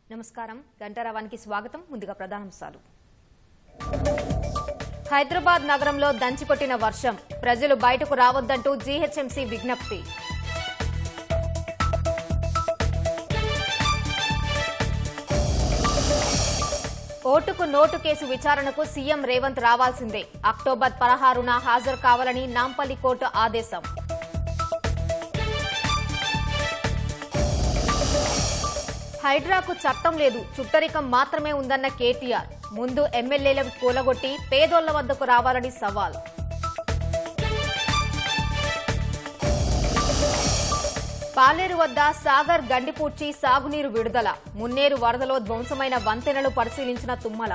నమస్కారం, గంటారావానికి స్వాగతం. ముందుగా ప్రధానాంశాలు. హైదరాబాద్ నగరంలో దంచికొట్టిన వర్షం, ప్రజలు బయటకు రావద్దంటూ జీహెచ్ఎంసీ విజ్ఞప్తి. ఓటుకు నోటు కేసు విచారణకు సీఎం రేవంత్ రావాల్సిందే. అక్టోబర్ 16న హాజరు కావాలని నాంపల్లి కోర్టు ఆదేశం. హైడ్రాకు చట్టం లేదు, చుట్టరికం మాత్రమే ఉందన్న కేటీఆర్. ముందు ఎమ్మెల్యేలను కూలగొట్టి పేదోళ్ల వద్దకు రావాలని సవాల్. పాలేరు వద్ద సాగర్ గండిపూడ్చి సాగునీరు విడుదల. మున్నేరు వరదలో ధ్వంసమైన వంతెనలు పరిశీలించిన తుమ్మల.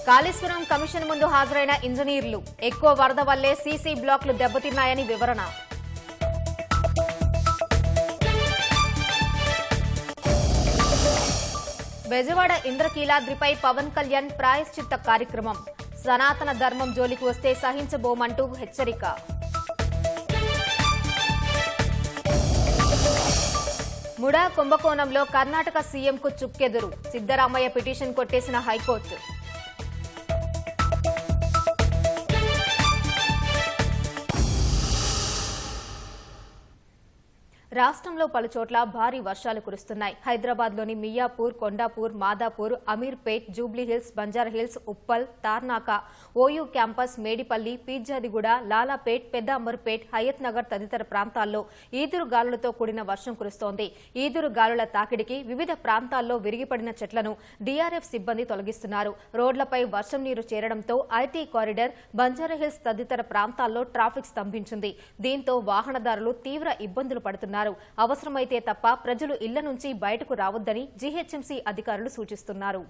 కాళేశ్వరం కమిషన్ ముందు హాజరైన ఇంజనీర్లు. ఎక్కువ వరద వల్లే సీసీ బ్లాక్లు దెబ్బతిన్నాయని వివరణ. బెజవాడ ఇంద్రకీలాద్రిపై పవన్ కళ్యాణ్ ప్రాయశ్చిత్త కార్యక్రమం. సనాతన ధర్మం జోలికి వస్తే సహించబోమంటూ హెచ్చరిక. ముడా కుంభకోణంలో కర్ణాటక సీఎంకు చుక్కెదురు. సిద్దరామయ్య పిటిషన్ కొట్టేసిన హైకోర్టు. రాష్ట్రంలో పలుచోట్ల భారీ వర్షాలు కురుస్తున్నాయి. హైదరాబాద్లోని మియాపూర్, కొండాపూర్, మాదాపూర్, అమీర్పేట్, జూబ్లీహిల్స్, బంజారాహిల్స్, ఉప్పల్, తార్నాక, ఓయూ క్యాంపస్, మేడిపల్లి, పీర్జాదిగూడ, లాలాపేట్, పెద్ద అంబర్పేట్, హయత్ నగర్ తదితర ప్రాంతాల్లో ఈదురు గాలులతో కూడిన వర్షం కురుస్తోంది. ఈదురు గాలుల తాకిడికి వివిధ ప్రాంతాల్లో విరిగిపడిన చెట్లను డీఆర్ఎఫ్ సిబ్బంది తొలగిస్తున్నారు. రోడ్లపై వర్షం నీరు చేరడంతో ఐటీ కారిడార్, బంజారాహిల్స్ తదితర ప్రాంతాల్లో ట్రాఫిక్ స్తంభించింది. దీంతో వాహనదారులు తీవ్ర ఇబ్బందులు పడుతున్నారు. అవసరమైతే తప్ప ప్రజలు ఇళ్ల నుంచి బయటకు రావద్దని జీహెచ్ఎంసీ అధికారులు సూచిస్తున్నారు.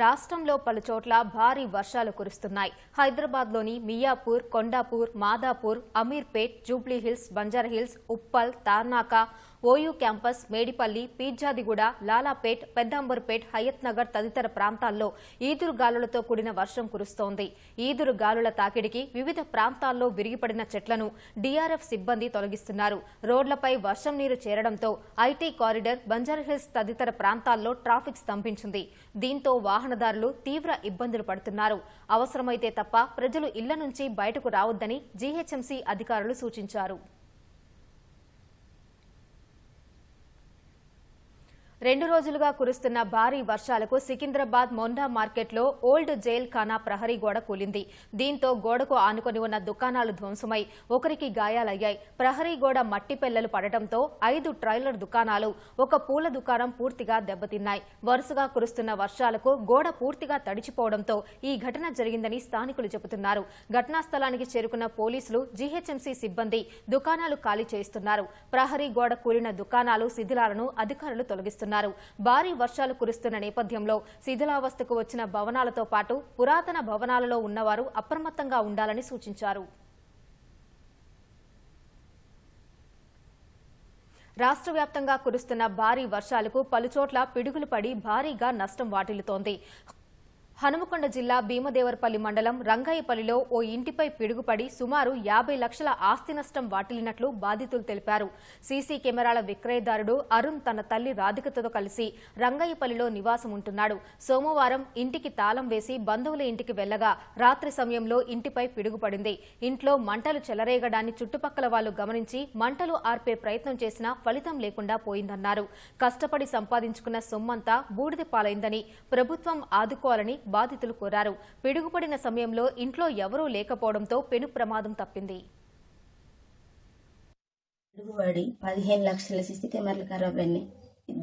రాష్ట్రంలో పలుచోట్ల భారీ వర్షాలు కురుస్తున్నాయి. హైదరాబాద్లోని మియాపూర్, కొండాపూర్, మాదాపూర్, అమీర్పేట్, జూబ్లీహిల్స్, బంజారాహిల్స్, ఉప్పల్, తార్నాక, ఓయూ క్యాంపస్, మేడిపల్లి, పీర్జాదిగూడ, లాలాపేట్, పెద్ద అంబర్పేట్, హయత్ నగర్ తదితర ప్రాంతాల్లో ఈదురు గాలులతో కూడిన వర్షం కురుస్తోంది. ఈదురు గాలుల తాకిడికి వివిధ ప్రాంతాల్లో విరిగిపడిన చెట్లను డీఆర్ఎఫ్ సిబ్బంది తొలగిస్తున్నారు. రోడ్లపై వర్షం నీరు చేరడంతో ఐటీ కారిడార్, బంజారాహిల్స్ తదితర ప్రాంతాల్లో ట్రాఫిక్ స్తంభించింది. దీంతో వాహనదారులు తీవ్ర ఇబ్బందులు పడుతున్నారు. అవసరమైతే తప్ప ప్రజలు ఇళ్ల నుంచి బయటకు రావద్దని జీహెచ్ఎంసీ అధికారులు సూచించారు. 2 రోజులుగా కురుస్తున్న భారీ వర్షాలకు సికింద్రాబాద్ మొండా మార్కెట్లో ఓల్డ్ జైల్ ఖానా ప్రహరీ గోడ కూలింది. దీంతో గోడకు ఆనుకొని ఉన్న దుకాణాలు ధ్వంసమై ఒకరికి గాయాలయ్యాయి. ప్రహరీ గోడ మట్టి పెళ్లలు పడటంతో 5 ట్రైలర్ దుకాణాలు, ఒక పూల దుకాణం పూర్తిగా దెబ్బతిన్నాయి. వరుసగా కురుస్తున్న వర్షాలకు గోడ పూర్తిగా తడిచిపోవడంతో ఈ ఘటన జరిగిందని స్థానికులు చెబుతున్నారు. ఘటనా స్థలానికి చేరుకున్న పోలీసులు, జీహెచ్ఎంసీ సిబ్బంది దుకాణాలు ఖాళీ చేయిస్తున్నారు. ప్రహరీ గోడ కూలిన దుకాణాలు, శిథిలాలను అధికారులు తొలగిస్తున్నారు. భారీ వర్షాలు కురుస్తున్న నేపథ్యంలో శిథిలావస్థకు వచ్చిన భవనాలతో పాటు పురాతన భవనాలలో ఉన్నవారు అప్రమత్తంగా ఉండాలని సూచించారు. రాష్ట్ర వ్యాప్తంగా కురుస్తున్న భారీ వర్షాలకు పలుచోట్ల పిడుగులు పడి భారీగా నష్టం వాటిల్లుతోంది. హనుమకొండ జిల్లా భీమదేవరపల్లి మండలం రంగయ్యపల్లిలో ఓ ఇంటిపై పిడుగుపడి సుమారు 50 లక్షల ఆస్తి నష్టం వాటిల్లినట్లు బాధితులు తెలిపారు. సీసీ కెమెరాల విక్రయదారుడు అరుణ్ తన తల్లి రాధికతో కలిసి రంగయ్యపల్లిలో నివాసం ఉంటున్నాడు. సోమవారం ఇంటికి తాళం వేసి బంధువుల ఇంటికి వెళ్లగా రాత్రి సమయంలో ఇంటిపై పిడుగుపడింది. ఇంట్లో మంటలు చెలరేగడాన్ని చుట్టుపక్కల వాళ్లు గమనించి మంటలు ఆర్పే ప్రయత్నం చేసినా ఫలితం లేకుండా పోయిందన్నారు. కష్టపడి సంపాదించుకున్న సొమ్మంతా బూడిద పాలైందని ప్రభుత్వం ఆదుకోవాలని బాధితులు కోరారు. పిడుగుపడిన సమయంలో ఇంట్లో ఎవరూ లేకపోవడంతో పెను ప్రమాదం తప్పింది. పిడుగుపడి 15 లక్షల సీసీ కెమెరాలు ఖరాబ్ అయినాయి,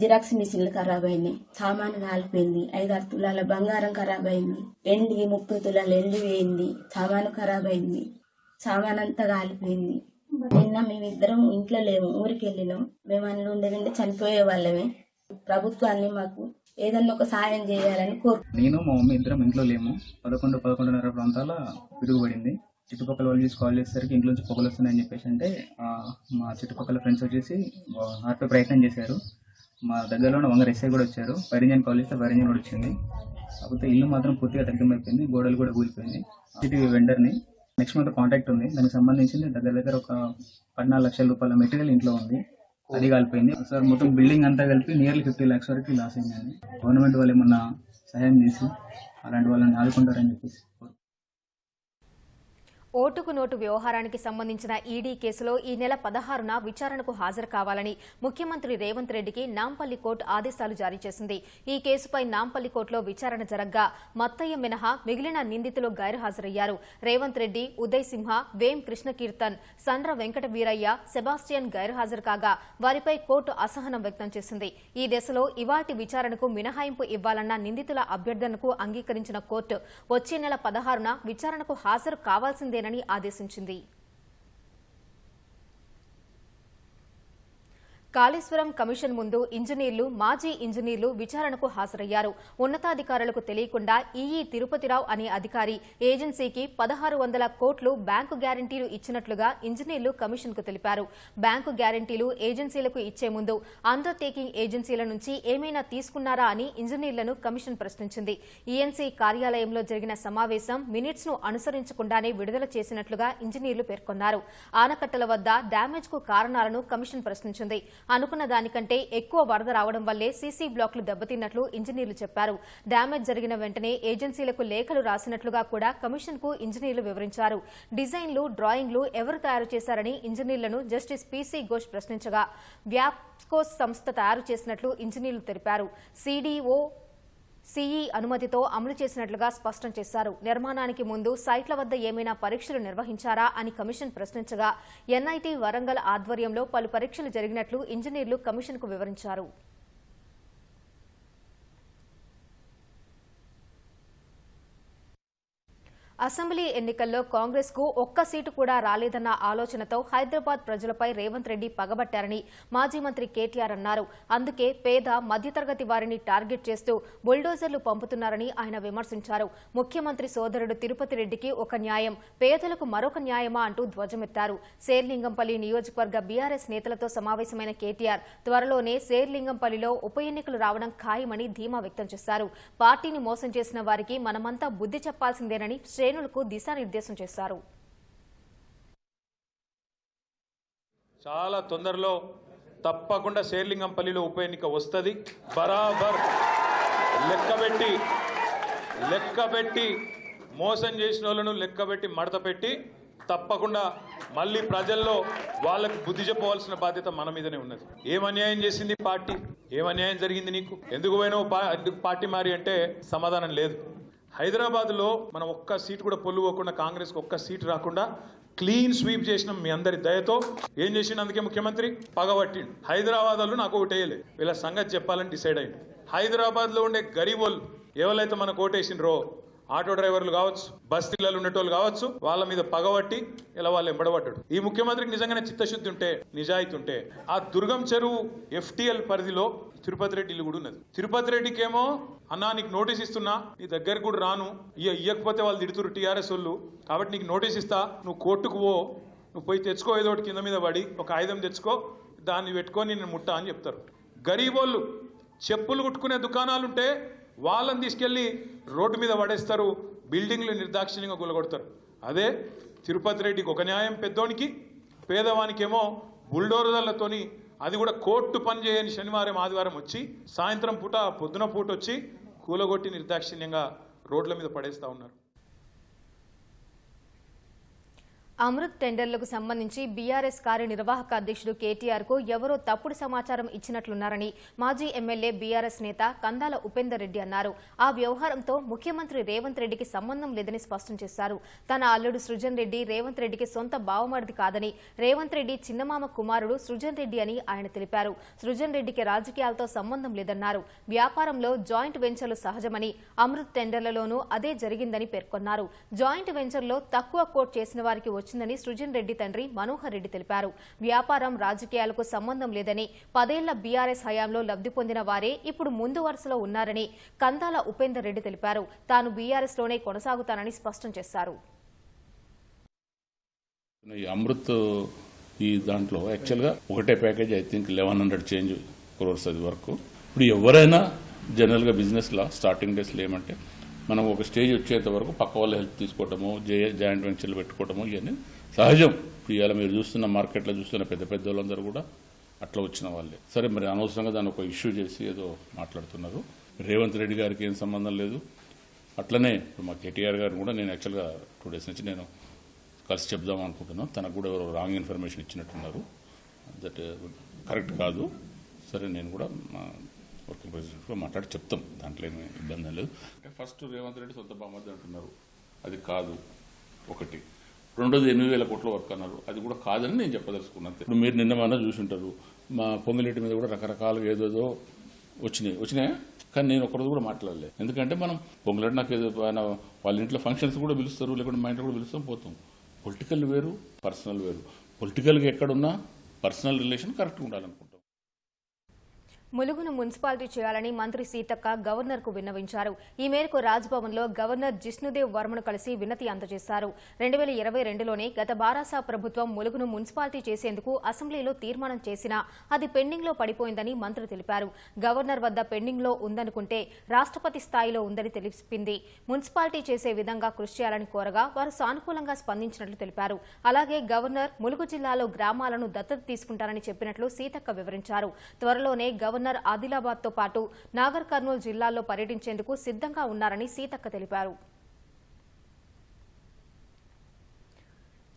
జిరాక్స్ మిషన్లు ఖరాబ్ అయినాయి, సామాను కాలిపోయింది, 5-6 తులాల బంగారం ఖరాబ్ అయింది, ఎండి 30 తులాలు ఎండి వేయింది, సామాను ఖరాబ్ అయింది, సామాన్ అంతా కాలిపోయింది. నిన్న మేమిద్దరం ఇంట్లో లేము, ఊరికి వెళ్ళినాం. మేము అందులో ఉండేదంటే చనిపోయే వాళ్ళమే. ప్రభుత్వాన్ని మాకు ఏదన్నా ఒక సాయం చేయాలని నేను మా మమ్మీ ఇద్దరం ఇంట్లో లేము. 11-11:30 ప్రాంతాల పిడుగుపడింది. చుట్టుపక్కల వాళ్ళు కాల్ చేసేసరికి ఇంట్లో నుంచి పొగలు వస్తున్నాయని చెప్పేసి అంటే మా చుట్టుపక్కల ఫ్రెండ్స్ వచ్చేసి ఆర్పే ప్రయత్నం చేశారు. మా దగ్గరలో ఉన్న వంగ ఎస్ఐ కూడా వచ్చారు. ఫైర్ ఇంజన్ కాల్ చేస్తే ఫైర్ ఇంజన్ కూడా వచ్చింది. కాకపోతే ఇల్లు మాత్రం పూర్తిగా తగ్గిమైపోయింది, గోడలు కూడా కూలిపోయింది. సిటీ వెండర్ని నెక్స్ట్ మంత్ కాంటాక్ట్ ఉంది. దానికి సంబంధించింది దగ్గర ఒక 14 లక్షల రూపాయల మెటీరియల్ ఇంట్లో ఉంది, అది కాలిపోయింది. సార్ మొత్తం బిల్డింగ్ అంతా కలిపి నియర్లీ 50 lakhs వరకు లాస్ అయిందండి. గవర్నమెంట్ వాళ్ళు ఏమన్నా సహాయం చేసి అలాంటి వాళ్ళని ఆదుకుంటారని చెప్పేసి. ఓటుకు నోటు వ్యవహారానికి సంబంధించిన ఈడీ కేసులో ఈ నెల 16న విచారణకు హాజరు కావాలని ముఖ్యమంత్రి రేవంత్ రెడ్డికి నాంపల్లి కోర్టు ఆదేశాలు జారీ చేసింది. ఈ కేసుపై నాంపల్లి కోర్టులో విచారణ జరగ్గా మత్తయ్య మినహా మిగిలిన నిందితులు గైర్హాజరయ్యారు. రేవంత్ రెడ్డి, ఉదయ్ సింహ, వేం కృష్ణకీర్తన్, సండ్ర వెంకట వీరయ్య, సెబాస్టియన్ గైర్హాజరు కాగా వారిపై కోర్టు అసహనం వ్యక్తం చేసింది. ఈ దశలో ఇవాల్టి విచారణకు మినహాయింపు ఇవ్వాలన్న నిందితుల అభ్యర్థనకు అంగీకరించిన కోర్టు వచ్చే నెల 16న విచారణకు హాజరు కావాల్సిందే ఆదేశించింది. కాళేశ్వరం కమిషన్ ముందు ఇంజనీర్లు, మాజీ ఇంజనీర్లు విచారణకు హాజరయ్యారు. ఉన్నతాధికారులకు తెలియకుండా ఈఈ తిరుపతిరావు అనే అధికారి ఏజెన్సీకి 1600 కోట్లు బ్యాంకు గ్యారంటీలు ఇచ్చినట్లుగా ఇంజనీర్లు కమిషన్కు తెలిపారు. బ్యాంకు గ్యారంటీలు ఏజెన్సీలకు ఇచ్చే ముందు అండర్టేకింగ్ ఏజెన్సీల నుంచి ఏమైనా తీసుకున్నారా అని ఇంజనీర్లను కమిషన్ ప్రశ్నించింది. ఈఎన్సీ కార్యాలయంలో జరిగిన సమావేశం మినిట్స్ ను అనుసరించకుండానే విడుదల చేసినట్లుగా ఇంజనీర్లు పేర్కొన్నారు. ఆనకట్టల వద్ద డ్యామేజ్ కు కారణాలను కమిషన్ ప్రశ్నించింది. అనుకున్న దానికంటే ఎక్కువ వరద రావడం వల్లే సీసీ బ్లాక్లు దెబ్బతిన్నట్లు ఇంజనీర్లు చెప్పారు. డ్యామేజ్ జరిగిన వెంటనే ఏజెన్సీలకు లేఖలు రాసినట్లుగా కూడా కమిషన్ కు ఇంజనీర్లు వివరించారు. డిజైన్లు, డ్రాయింగ్లు ఎవరు తయారు చేశారని ఇంజనీర్లను జస్టిస్ పీసీ ఘోష్ ప్రశ్నించగా వ్యాప్కోస్ సంస్థ తయారు చేసినట్లు ఇంజనీర్లు తెలిపారు. సీడీఓ, సీఈ అనుమతితో అమలు చేసినట్లుగా స్పష్టం చేశారు. నిర్మాణానికి ముందు సైట్ల వద్ద ఏమైనా పరీక్షలు నిర్వహించారా అని కమిషన్ ప్రశ్నించగా ఎన్ఐటీ వరంగల్ ఆధ్వర్యంలో పలు పరీక్షలు జరిగినట్లు ఇంజనీర్లు కమిషన్కు వివరించారు. అసెంబ్లీ ఎన్నికల్లో కాంగ్రెస్ కు ఒక్క సీటు కూడా రాలేదన్న ఆలోచనతో హైదరాబాద్ ప్రజలపై రేవంత్ రెడ్డి పగబట్టారని మాజీ మంత్రి కేటీఆర్ అన్నారు. అందుకే పేద, మధ్యతరగతి వారిని టార్గెట్ చేస్తూ బుల్డోజర్లు పంపుతున్నారని ఆయన విమర్శించారు. ముఖ్యమంత్రి సోదరుడు తిరుపతి రెడ్డికి ఒక న్యాయం, పేదలకు మరొక న్యాయమా అంటూ ధ్వజమెత్తారు. శేర్లింగంపల్లి నియోజకవర్గ బీఆర్ఎస్ నేతలతో సమావేశమైన కేటీఆర్ త్వరలోనే శేర్లింగంపల్లిలో ఉప ఎన్నికలు రావడం ఖాయమని ధీమా వ్యక్తం చేశారు. పార్టీని మోసం చేసిన వారికి మనమంతా బుద్ధి చెప్పాల్సిందేనని శ్రేణులకు దిశానిర్దేశం చేశారు. చాలా తొందరలో తప్పకుండా శేర్లింగంపల్లిలో ఉప ఎన్నిక వస్తుంది. బరాబర్ లెక్కబెట్టి మోసం చేసిన వాళ్ళను లెక్కబెట్టి మడత పెట్టి తప్పకుండా మళ్ళీ ప్రజల్లో వాళ్ళకు బుద్ధి చెప్పవలసిన బాధ్యత మన మీదనే ఉన్నది. ఏం అన్యాయం చేసింది పార్టీ? ఏం అన్యాయం జరిగింది నీకు? ఎందుకు పోయినావు పార్టీ మారి అంటే సమాధానం లేదు. హైదరాబాద్లో మనం ఒక్క సీటు కూడా పొల్లుకోకుండా, కాంగ్రెస్కి ఒక్క సీటు రాకుండా క్లీన్ స్వీప్ చేసినాం మీ అందరి దయతో. ఏం చేసిండు? అందుకే ముఖ్యమంత్రి పగబట్టిండు. హైదరాబాద్ వాళ్ళు నాకు ఓటేయలేదు, వీళ్ళ సంగతి చెప్పాలని డిసైడ్ అయ్యింది. హైదరాబాద్లో ఉండే గరీబోళ్ళు ఎవరైతే మనకు ఓటేసిండ్రో, ఆటో డ్రైవర్లు కావచ్చు, బస్తీలలో ఉండేటోళ్ళు కావచ్చు, వాళ్ళ మీద పగబట్టి ఇలా వాళ్ళు ఎంబడబడ్డాడు. ఈ ముఖ్యమంత్రికి నిజంగానే చిత్తశుద్ధి ఉంటే, నిజాయితీ ఉంటే, ఆ దుర్గం చెరువు FTL పరిధిలో తిరుపతి రెడ్డి ఇల్లు కూడా ఉన్నది. తిరుపతి రెడ్డికేమో అన్నా నీకు నోటీస్ ఇస్తున్నా, నీ దగ్గరకు కూడా రాను, ఇయ్యకపోతే వాళ్ళు తిడుతురు TRS వాళ్ళు, కాబట్టి నీకు నోటీస్ ఇస్తా, నువ్వు కోర్టుకు పో, నువ్వు పోయి తెచ్చుకో, ఏదో ఒకటి కింద మీద పడి ఒక ఆయుధం తెచ్చుకో, దాన్ని పెట్టుకొని నేను ముట్టా అని చెప్తారు. గరీబోళ్ళు చెప్పులు కుట్టుకునే దుకాణాలుంటే వాళ్ళని తీసుకెళ్లి రోడ్డు మీద పడేస్తారు, బిల్డింగ్లు నిర్దాక్షిణ్యంగా కూలగొడతారు. అదే తిరుపతి రెడ్డికి ఒక న్యాయం పెద్దోనికి, పేదవానికేమో బుల్డోజర్లతోని, అది కూడా కోర్టు పని చేయని శనివారం ఆదివారం వచ్చి సాయంత్రం పూట పొద్దున పూట వచ్చి కూలగొట్టి నిర్దాక్షిణ్యంగా రోడ్ల మీద పడేస్తా ఉన్నారు. అమృత్ టెండర్లకు సంబంధించి బీఆర్ఎస్ కార్యనిర్వాహక అధ్యక్షుడు కేటీఆర్ కు ఎవరో తప్పుడు సమాచారం ఇచ్చినట్లున్నారని మాజీ ఎమ్మెల్యే బీఆర్ఎస్ నేత కందాల ఉపేందర్ రెడ్డి అన్నారు. ఆ వ్యవహారంతో ముఖ్యమంత్రి రేవంత్ రెడ్డికి సంబంధం లేదని స్పష్టం చేశారు. తన అల్లుడు సృజన్ రెడ్డి రేవంత్ రెడ్డికి సొంత బావమరిది కాదని, రేవంత్ రెడ్డి చిన్నమామ కుమారుడు సృజన్ రెడ్డి అని ఆయన తెలిపారు. సృజన్ రెడ్డికి రాజకీయాలతో సంబంధం లేదన్నారు. వ్యాపారంలో జాయింట్ వెంచర్లు సహజమని, అమృత్ టెండర్లలోనూ అదే జరిగిందని పేర్కొన్నారు. జాయింట్ వెంచర్లో తక్కువ కోట్ చేసిన వారికి వచ్చిందని సృజన్ రెడ్డి తండ్రి మనోహర్ రెడ్డి తెలిపారు. వ్యాపారం రాజకీయాలకు సంబంధం లేదని, 10 ఏళ్ల బీఆర్ఎస్ హయాంలో లబ్ధి పొందిన వారే ఇప్పుడు ముందు వరుసలో ఉన్నారని కందాల ఉపేందర్ రెడ్డి తెలిపారు. తాను బీఆర్ఎస్ లోనే కొనసాగుతానని స్పష్టం చేశారు. అమృత్ ఈ దాంట్లో యాక్చువల్గా ఒకటే package, I think 1100 change crores అది వరకు. ఇప్పుడు ఎవరైనా జనరల్గా బిజినెస్లో స్టార్టింగ్ డేస్లో ఏమంటే మనం ఒక స్టేజ్ వచ్చేంత వరకు పక్క వాళ్ళ హెల్ప్ తీసుకోవటము, జాయింట్ వెంచర్లు పెట్టుకోవటము, ఇవన్నీ సహజం. ఇవాళ మీరు చూస్తున్న మార్కెట్లో చూస్తున్న పెద్ద పెద్ద వాళ్ళందరూ కూడా అట్లా వచ్చిన వాళ్ళే. సరే, మరి అనవసరంగా దాన్ని ఒక ఇష్యూ చేసి ఏదో మాట్లాడుతున్నారు. రేవంత్ రెడ్డి గారికి ఏం సంబంధం లేదు. అట్లనే మా కేటీఆర్ గారు కూడా నేను యాక్చువల్గా 2 days నుంచి నేను కలిసి చెప్దాం అనుకుంటున్నాను. తనకు కూడా ఎవరో రాంగ్ ఇన్ఫర్మేషన్ ఇచ్చినట్టున్నారు. దట్ కరెక్ట్ కాదు. సరే, నేను కూడా వర్కింగ్ ప్రెసిడెంట్గా మాట్లాడి చెప్తాం, దాంట్లో ఏమి ఇబ్బంది లేదు. అంటే ఫస్ట్ రేవంత్ రెడ్డి సొంత బామర్ది అంటున్నారు, అది కాదు ఒకటి. రెండోది 8,000 కోట్ల వర్క్ అన్నారు, అది కూడా కాదని నేను చెప్పదలుచుకున్నాను. ఇప్పుడు మీరు నిన్న చూసుంటారు, మా పొంగిరెడ్డి మీద కూడా రకరకాలుగా ఏదేదో వచ్చినాయా, కానీ నేను ఒకరోజు కూడా మాట్లాడలేదు. ఎందుకంటే మనం పొంగిరెడ్డి నాకు ఏదో వాళ్ళ ఇంట్లో ఫంక్షన్స్ కూడా పిలుస్తారు, లేకుంటే మా ఇంట్లో కూడా పిలుస్తాం, పోతాం. పొలిటికల్ వేరు, పర్సనల్ వేరు. పొలిటికల్గా ఎక్కడున్నా పర్సనల్ రిలేషన్ కరెక్ట్గా ఉండాలనుకుంటాం. ములుగును మున్సిపాలిటీ చేయాలని మంత్రి సీతక్క గవర్నర్ కు విన్నవించారు. ఈ మేరకు రాజ్భవన్లో గవర్నర్ జిష్ణుదేవ్ వర్మను కలిసి వినతి అందజేశారు. 2022లోనే గత బారాసా ప్రభుత్వం ములుగును మున్సిపాలిటీ చేసేందుకు అసెంబ్లీలో తీర్మానం చేసినా అది పెండింగ్ లో పడిపోయిందని మంత్రి తెలిపారు. గవర్నర్ వద్ద పెండింగ్ లో ఉందనుకుంటే రాష్ట్రపతి స్థాయిలో ఉందని తెలిపింది. మున్సిపాలిటీ చేసే విధంగా కృషి చేయాలని కోరగా వారు సానుకూలంగా స్పందించినట్లు తెలిపారు. అలాగే గవర్నర్ ములుగు జిల్లాలో గ్రామాలను దత్తత తీసుకుంటారని చెప్పినట్లు సీతక్క వివరించారు. త్వరలోనే గవర్నర్ ఆదిలాబాద్ తో పాటు నాగర్ కర్నూలు జిల్లాల్లో పర్యటించేందుకు సిద్ధంగా ఉన్నారని సీతక్క తెలిపారు.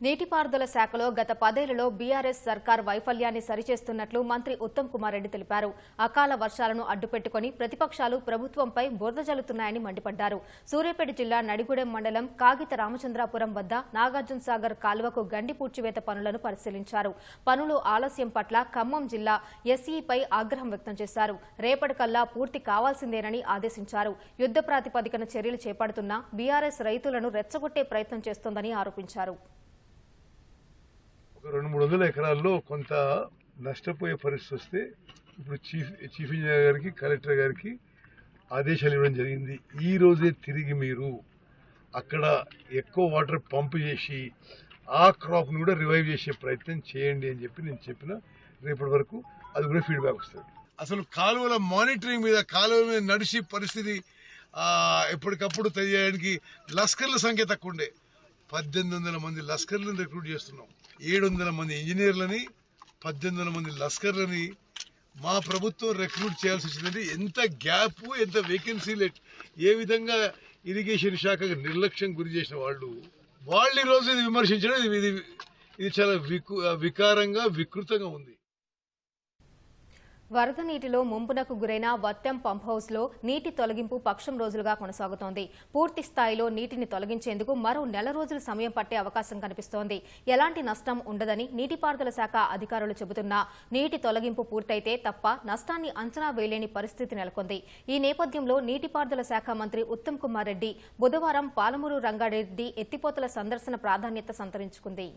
నీటిపారుదల శాఖలో గత 10 ఏళ్లలో బీఆర్ఎస్ సర్కార్ వైఫల్యాన్ని సరిచేస్తున్నట్లు మంత్రి ఉత్తమ్ కుమార్ రెడ్డి తెలిపారు. అకాల వర్షాలను అడ్డుపెట్టుకుని ప్రతిపక్షాలు ప్రభుత్వంపై బురద జల్లుతున్నాయని మండిపడ్డారు. సూర్యాపేట జిల్లా నడిగూడెం మండలం కాగిత రామచంద్రాపురం వద్ద నాగార్జున సాగర్ కాలువకు గండి పూడ్చివేత పనులను పరిశీలించారు. పనులు ఆలస్యం పట్ల ఖమ్మం జిల్లా ఎస్ఈపై ఆగ్రహం వ్యక్తం చేశారు. రేపటికల్లా పూర్తి కావాల్సిందేనని ఆదేశించారు. యుద్ధ ప్రాతిపదికన చర్యలు చేపడుతున్నా బీఆర్ఎస్ రైతులను రెచ్చగొట్టే ప్రయత్నం చేస్తోందని ఆరోపించారు. 200-300 ఎకరాల్లో కొంత నష్టపోయే పరిస్థితి వస్తే ఇప్పుడు చీఫ్ ఇంజనీర్ గారికి, కలెక్టర్ గారికి ఆదేశాలు ఇవ్వడం జరిగింది. ఈ రోజే తిరిగి మీరు అక్కడ ఎక్కువ వాటర్ పంప్ చేసి ఆ క్రాప్ను కూడా రివైవ్ చేసే ప్రయత్నం చేయండి అని చెప్పి నేను చెప్పిన. రేపటి వరకు అది కూడా ఫీడ్బ్యాక్ వస్తుంది. అసలు కాలువల మానిటరింగ్ మీద, కాలువల మీద నడిచి పరిస్థితి ఎప్పటికప్పుడు తెలియడానికి లస్కర్ల సంఖ్య తక్కువ ఉండే. 1800 మంది లస్కర్లను రిక్రూట్ చేస్తున్నాం. 700 మంది ఇంజనీర్లని, 1800 మంది లస్కర్లని మా ప్రభుత్వం రిక్రూట్ చేయాల్సి వచ్చిందంటే ఎంత గ్యాప్, ఎంత వేకెన్సీలు, ఏ విధంగా ఇరిగేషన్ శాఖకు నిర్లక్ష్యం గురి చేసిన వాళ్ళు వాళ్ళు ఈరోజు ఇది విమర్శించడం ఇది చాలా వికారంగా వికృతంగా ఉంది. వరద నీటిలో ముంపునకు గురైన వట్టెం పంప్ హౌస్ లో నీటి తొలగింపు పక్షం రోజులుగా కొనసాగుతోంది. పూర్తి స్థాయిలో నీటిని తొలగించేందుకు మరో నెల రోజులు సమయం పట్టే అవకాశం కనిపిస్తోంది. ఎలాంటి నష్టం ఉండదని నీటిపారుదల శాఖ అధికారులు చెబుతున్నా నీటి తొలగింపు పూర్తయితే తప్ప నష్టాన్ని అంచనా వేయలేని పరిస్థితి నెలకొంది. ఈ నేపథ్యంలో నీటిపారుదల శాఖ మంత్రి ఉత్తమ్ కుమార్ రెడ్డి బుధవారం పాలమూరు రంగారెడ్డి ఎత్తిపోతల సందర్శన ప్రాధాన్యత సంతరించుకుంది.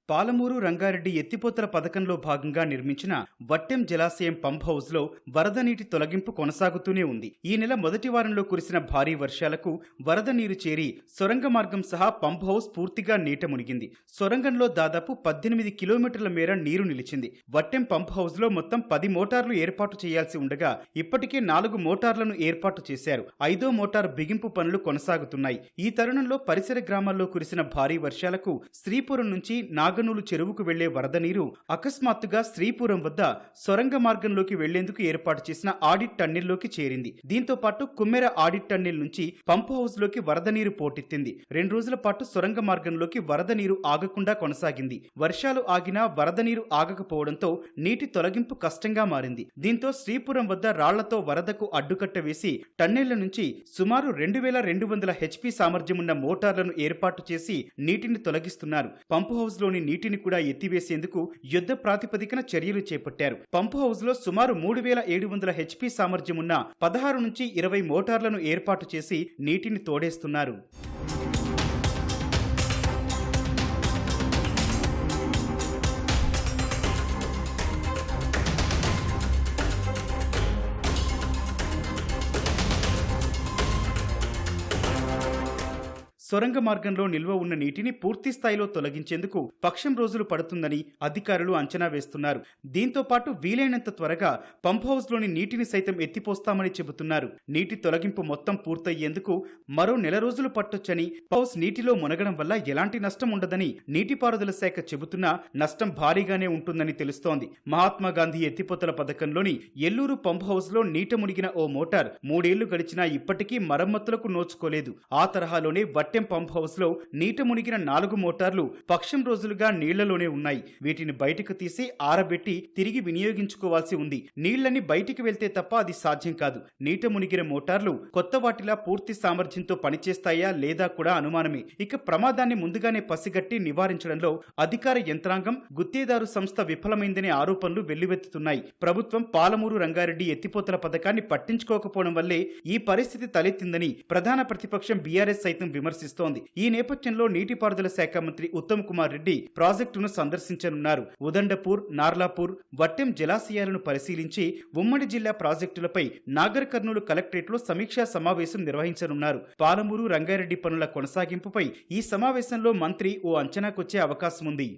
పాలమూరు రంగారెడ్డి ఎత్తిపోతల పథకంలో భాగంగా నిర్మించిన వట్టెం జలాశయం పంప్ హౌస్ లో వరద నీటి తొలగింపు కొనసాగుతూనే ఉంది. ఈ నెల మొదటి వారంలో కురిసిన భారీ వర్షాలకు వరద నీరు చేరి సొరంగ మార్గం సహా పంప్ హౌస్ పూర్తిగా నీట మునిగింది. సొరంగంలో దాదాపు 18 కిలోమీటర్ల మేర నీరు నిలిచింది. వట్టెం పంప్ హౌస్ లో మొత్తం 10 మోటార్లు ఏర్పాటు చేయాల్సి ఉండగా ఇప్పటికే 4 మోటార్లను ఏర్పాటు చేశారు. 5వ మోటార్ బిగింపు పనులు కొనసాగుతున్నాయి. ఈ తరుణంలో పరిసర గ్రామాల్లో కురిసిన భారీ వర్షాలకు శ్రీపురం నుంచి నాగనూలు చెరువుకు వెళ్లే వరద నీరు అకస్మాత్తుగా శ్రీపురం వద్ద సొరంగ మార్గంలోకి వెళ్లేందుకు ఏర్పాటు చేసిన ఆడిట్ టన్నెల్లోకి చేరింది. దీంతో పాటు కుమ్మెర ఆడిట్ టన్నెల్ నుంచి పంప్ హౌస్ లోకి వరద నీరు పోటెత్తింది. 2 రోజుల పాటు సొరంగ మార్గంలోకి వరద నీరు ఆగకుండా కొనసాగింది. వర్షాలు ఆగినా వరద నీరు ఆగకపోవడంతో నీటి తొలగింపు కష్టంగా మారింది. దీంతో శ్రీపురం వద్ద రాళ్లతో వరదకు అడ్డుకట్ట వేసి టన్నెళ్ల నుంచి సుమారు 2200 హెచ్పీ సామర్థ్యమున్న మోటార్లను ఏర్పాటు చేసి నీటిని తొలగిస్తున్నారు. పంప్ హౌస్ లోని నీటిని కూడా ఎత్తివేసేందుకు యుద్ధ ప్రాతిపదికన చర్యలు చేపట్టారు. పంప్ హౌస్ లో సుమారు 3700 హెచ్పీ సామర్థ్యమున్న 16 నుంచి 20 మోటార్లను ఏర్పాటు చేసి నీటిని తోడేస్తున్నారు. సొరంగ మార్గంలో నిల్వ ఉన్న నీటిని పూర్తి స్థాయిలో తొలగించేందుకు పక్షం రోజులు పడుతుందని అధికారులు అంచనా వేస్తున్నారు. దీంతో పాటు వీలైనంత త్వరగా పంప్ హౌస్ లోని నీటిని సైతం ఎత్తిపోస్తామని చెబుతున్నారు. నీటి తొలగింపు మొత్తం పూర్తయ్యేందుకు మరో నెల రోజులు పట్టొచ్చని, హౌస్ నీటిలో మునగడం వల్ల ఎలాంటి నష్టం ఉండదని నీటిపారుదల శాఖ చెబుతున్నా నష్టం భారీగానే ఉంటుందని తెలుస్తోంది. మహాత్మా గాంధీ ఎత్తిపోతల పథకంలోని ఎల్లూరు పంప్ హౌస్ లో నీట మునిగిన ఓ మోటార్ 3 ఏళ్లు గడిచినా ఇప్పటికీ మరమ్మతులకు నోచుకోలేదు. ఆ తరహాలోనే వట్టెం పంప్ హౌస్ లో నీట మునిగిన 4 మోటార్లు పక్షం రోజులుగా నీళ్లలోనే ఉన్నాయి. వీటిని బయటకు తీసి ఆరబెట్టి తిరిగి వినియోగించుకోవాల్సి ఉంది. నీళ్లని బయటికి వెళ్తే తప్ప అది సాధ్యం కాదు. నీట మునిగిన మోటార్లు కొత్త వాటిలా పూర్తి సామర్థ్యంతో పనిచేస్తాయా లేదా కూడా అనుమానమే. ఇక ప్రమాదాన్ని ముందుగానే పసిగట్టి నివారించడంలో అధికార యంత్రాంగం, గుత్తేదారు సంస్థ విఫలమైందనే ఆరోపణలు వెల్లువెత్తుతున్నాయి. ప్రభుత్వం పాలమూరు రంగారెడ్డి ఎత్తిపోతల పథకాన్ని పట్టించుకోకపోవడం వల్లే ఈ పరిస్థితి తలెత్తిందని ప్రధాన ప్రతిపక్షం బీఆర్ఎస్ సైతం విమర్శిస్తోంది. ఈ నేపథ్యంలో నీటిపారుదల శాఖ మంత్రి ఉత్తమ్ కుమార్ రెడ్డి ప్రాజెక్టును సందర్శించనున్నారు. ఉదండపూర్, నార్లాపూర్, వట్టెం జలాశయాలను పరిశీలించి ఉమ్మడి జిల్లా ప్రాజెక్టులపై నాగర్ కర్నూలు కలెక్టరేట్లో సమీక్షా సమావేశం నిర్వహించనున్నారు. పాలమూరు రంగారెడ్డి పనుల కొనసాగింపుపై ఈ సమావేశంలో మంత్రి ఓ అంచనాకొచ్చే అవకాశం ఉంది.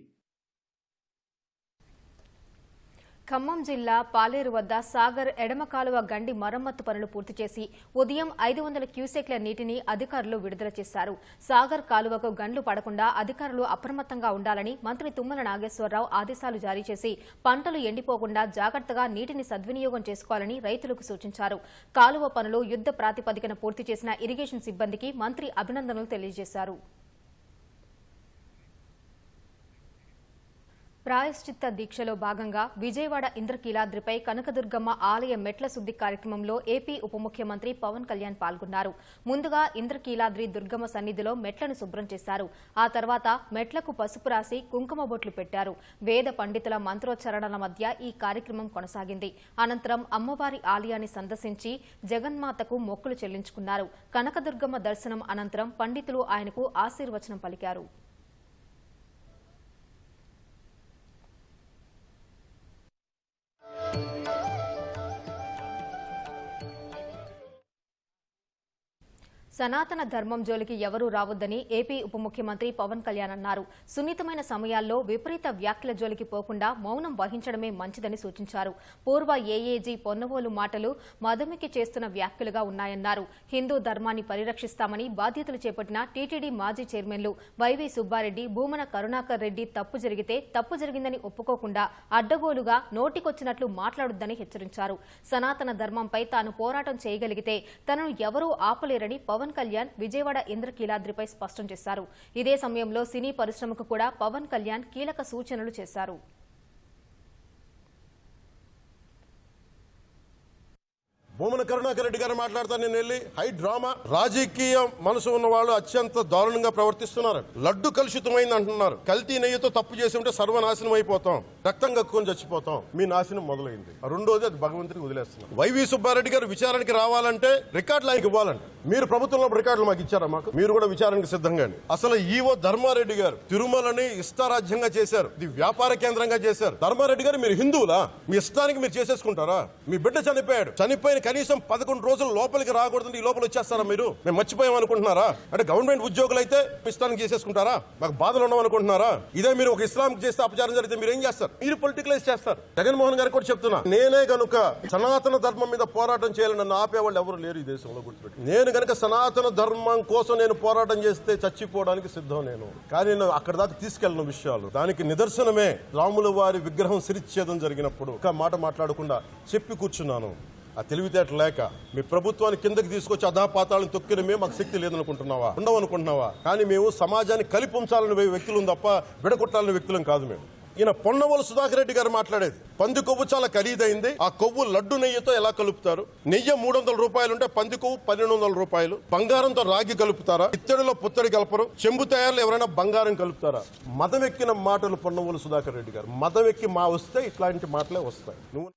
ఖమ్మం జిల్లా పాలేరు వద్ద సాగర్ ఎడమ కాలువ గండి మరమ్మత్తు పనులు పూర్తి చేసి ఉదయం 500 క్యూసెక్ల నీటిని అధికారులు విడుదల చేశారు. సాగర్ కాలువకు గండ్లు పడకుండా అధికారులు అప్రమత్తంగా ఉండాలని మంత్రి తుమ్మల నాగేశ్వరరావు ఆదేశాలు జారీ చేసి పంటలు ఎండిపోకుండా జాగ్రత్తగా నీటిని సద్వినియోగం చేసుకోవాలని రైతులకు సూచించారు. కాలువ పనులు యుద్ధ ప్రాతిపదికన పూర్తి చేసిన ఇరిగేషన్ సిబ్బందికి మంత్రి అభినందనలు తెలియజేశారు. ప్రాయశ్చిత్త దీక్షలో భాగంగా విజయవాడ ఇంద్రకీలాద్రిపై కనకదుర్గమ్మ ఆలయ మెట్ల శుద్ధి కార్యక్రమంలో ఏపీ ఉప ముఖ్యమంత్రి పవన్ కళ్యాణ్ పాల్గొన్నారు. ముందుగా ఇంద్రకీలాద్రి దుర్గమ్మ సన్నిధిలో మెట్లను శుభ్రం చేశారు. ఆ తర్వాత మెట్లకు పసుపు రాసి కుంకుమ బొట్లు పెట్టారు. వేద పండితుల మంత్రోచ్చరణల మధ్య ఈ కార్యక్రమం కొనసాగింది. అనంతరం అమ్మవారి ఆలయాన్ని సందర్శించి జగన్మాతకు మొక్కులు చెల్లించుకున్నారు. కనకదుర్గమ్మ దర్శనం అనంతరం పండితులు ఆయనకు ఆశీర్వచనం పలికారు. సనాతన ధర్మం జోలికి ఎవరూ రావద్దని ఏపీ ఉప ముఖ్యమంత్రి పవన్ కళ్యాణ్ అన్నారు. సున్నితమైన సమయాల్లో విపరీత వ్యాఖ్యల జోలికి పోకుండా మౌనం వహించడమే మంచిదని సూచించారు. పూర్వ ఏఏజీ పొన్నవోలు మాటలు మదమికి చేస్తున్న వ్యాఖ్యలుగా ఉన్నాయన్నారు. హిందూ ధర్మాన్ని పరిరక్షిస్తామని బాధ్యతలు చేపట్టిన టీటీడీ మాజీ చైర్మన్లు వైవీ సుబ్బారెడ్డి, భూమన కరుణాకర్ రెడ్డి తప్పు జరిగితే తప్పు జరిగిందని ఒప్పుకోకుండా అడ్డగోలుగా నోటికొచ్చినట్లు మాట్లాడొద్దని హెచ్చరించారు. సనాతన ధర్మంపై తాను పోరాటం చేయగలిగితే తనను ఎవరూ ఆపలేరని పవన్ పవన్ కళ్యాణ్ విజయవాడ ఇంద్రకీలాద్రిపై స్పష్టం చేశారు. ఇదే సమయంలో సినీ పరిశ్రమకు కూడా పవన్ కళ్యాణ్ కీలక సూచనలు చేశారు. భూమన కరుణాకర్ రెడ్డి గారు మాట్లాడతాను. నేను వెళ్ళి హై డ్రామా రాజకీయ మనసు ఉన్న వాళ్ళు అత్యంత దారుణంగా ప్రవర్తిస్తున్నారు. లడ్డు కలుషితమైంది అంటున్నారు. కల్తీ నెయ్యితో తప్పు చేసి ఉంటే సర్వనాశనం అయిపోతాం, రక్తం కక్కుని చచ్చిపోతాం. మీ నాశనం మొదలైంది. రెండోది అది భగవంతుడికి వదిలేస్తున్నాం. వైవి సుబ్బారెడ్డి గారు విచారణకి రావాలంటే రికార్డులు ఆయనకి ఇవ్వాలంటే మీరు ప్రభుత్వంలో రికార్డులు మాకు ఇచ్చారా? మాకు మీరు కూడా విచారణకు సిద్ధంగా. అసలు ఈవో ధర్మారెడ్డి గారు తిరుమలని ఇష్టారాజ్యంగా చేశారు. ఇది వ్యాపార కేంద్రంగా చేశారు. ధర్మారెడ్డి గారు మీరు హిందువులా? మీ ఇష్టానికి మీరు చేసేసుకుంటారా? మీ బిడ్డ చనిపోయాడు. చనిపోయిన కనీసం 11 రోజులు లోపలికి రాకూడదు. ఈ లోపల వచ్చేస్తారా మీరు? మేము మర్చిపోయాం అనుకుంటున్నారా? అంటే గవర్నమెంట్ ఉద్యోగులు అయితే ఇష్టానికి చేసేసుకుంటారా? మాకు బాధలు ఉండవు అనుకుంటున్నారా? ఇదే మీరు ఒక ఇస్లాంకి చేస్తే అపచారం జరిగితే మీరు ఏం చేస్తారు? మీరు పొలిటికలైజ్ చేస్తారు. జగన్మోహన్ గారికి కూడా చెప్తున్నా, నేనే గనుక సనాతన ధర్మం మీద పోరాటం చేయాలని నన్ను ఆపేవాళ్ళు ఎవరు లేరు ఈ దేశంలో. గుర్తుపెట్టి, నేను గనక సనాతన ధర్మం కోసం నేను పోరాటం చేస్తే చచ్చిపోవడానికి సిద్ధం నేను. కానీ నేను అక్కడ దాకా తీసుకెళ్లిన విషయాలు దానికి నిదర్శనమే. రాముల వారి విగ్రహం శిరిచ్ఛేదం జరిగినప్పుడు ఒక మాట మాట్లాడకుండా చెప్పి కూర్చున్నాను. ఆ తెలివితేటలు లేక మీ ప్రభుత్వాన్ని కిందకి తీసుకొచ్చి అధాపాతాలను తొక్కిన మేము మాకు శక్తి లేదనుకుంటున్నావా? ఉండవనుకుంటున్నావా? కానీ మేము సమాజాన్ని కలిపి ఉంచాలని వ్యక్తులం తప్ప విడగొట్టాలని వ్యక్తులం కాదు మేము. ఈయన పొన్నవోలు సుధాకర్ రెడ్డి గారు మాట్లాడేది పంది కొవ్వు చాలా ఖరీదైంది. ఆ కొవ్వు లడ్డు నెయ్యితో ఎలా కలుపుతారు? నెయ్యి 300 రూపాయలు ఉంటే పంది కొవ్వు 1200 రూపాయలు. బంగారంతో రాగి కలుపుతారా? ఇత్తడిలో పుత్తడి కలపరు. చెంబు తయారులో ఎవరైనా బంగారం కలుపుతారా? మదం ఎక్కిన మాటలు పొన్నవోలు సుధాకర్ రెడ్డి గారు. మదం ఎక్కి వస్తే ఇట్లాంటి మాటలే వస్తాయి. నువ్వు